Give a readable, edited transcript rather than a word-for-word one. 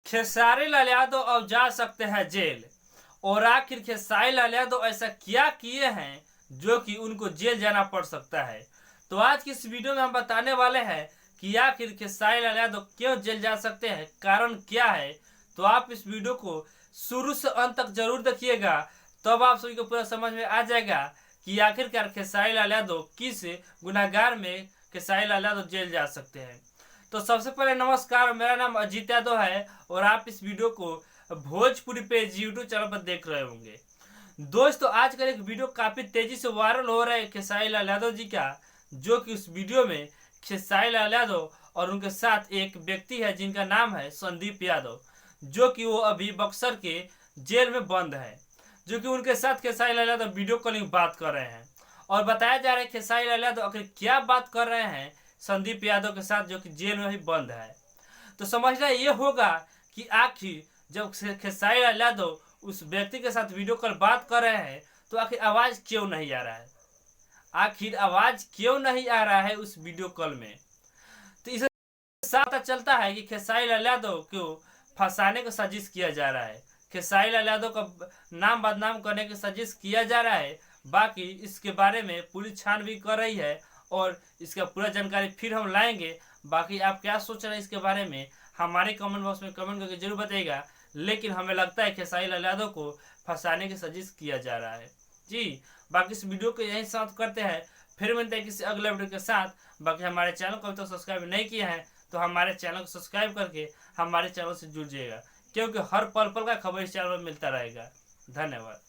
खेसारी लाल यादव अब जा सकते हैं जेल। और आखिर खेसारी लाल यादव ऐसा क्या किए हैं जो कि उनको जेल जाना पड़ सकता है। तो आज की इस वीडियो में हम बताने वाले हैं कि आखिर खेसारी लाल यादव क्यों जेल जा सकते हैं, कारण क्या है। तो आप इस वीडियो को शुरू से अंत तक जरूर देखिएगा, तब आप सभी को पूरा समझ में आ जाएगा कि आखिरकार खेसारी लाल यादव किस गुनाहगार में खेसारी लाल यादव जेल जा सकते हैं। तो सबसे पहले नमस्कार, मेरा नाम अजीत यादव है और आप इस वीडियो को भोजपुरी पेज यूट्यूब चैनल पर देख रहे होंगे। दोस्तों, आजकल एक वीडियो काफी तेजी से वायरल हो रहा है खेसारी लाल यादव जी का, जो कि उस वीडियो में खेसारी लाल यादव और उनके साथ एक व्यक्ति है जिनका नाम है संदीप यादव, जो कि वो अभी बक्सर के जेल में बंद है, जो कि उनके साथ खेसारी लाल यादव वीडियो कॉलिंग बात कर रहे हैं। और बताया जा रहा है खेसारी लाल यादव आखिर क्या बात कर रहे हैं संदीप यादव के साथ, जो कि जेल में भी बंद है। तो समझना ये होगा कि आखिर जब खेसारी लाल यादव उस व्यक्ति के साथ वीडियो कॉल बात कर रहे हैं तो आखिर आवाज क्यों नहीं आ रहा है, आखिर आवाज क्यों नहीं आ रहा है उस वीडियो कॉल में। तो इसे साफ पता चलता है कि खेसारी लाल यादव को फंसाने का साजिश किया जा रहा है, खेसारी लाल यादव का नाम बदनाम करने की साजिश किया जा रहा है। बाकी इसके बारे में पुलिस छानबीन कर रही है और इसका पूरा जानकारी फिर हम लाएंगे। बाकी आप क्या सोच रहे हैं इसके बारे में हमारे कमेंट बॉक्स में कमेंट करके जरूर बताइएगा। लेकिन हमें लगता है खेसारी लाल यादव को फंसाने की साजिश किया जा रहा है जी। बाकी इस वीडियो को यहीं समाप्त करते हैं, फिर मिलते हैं किसी अगले वीडियो के साथ। बाकी हमारे चैनल को अभी तक सब्सक्राइब नहीं किया है तो हमारे चैनल को सब्सक्राइब करके हमारे चैनल से जुड़ जाइएगा, क्योंकि हर पल पल का खबर इस चैनल में मिलता रहेगा। धन्यवाद।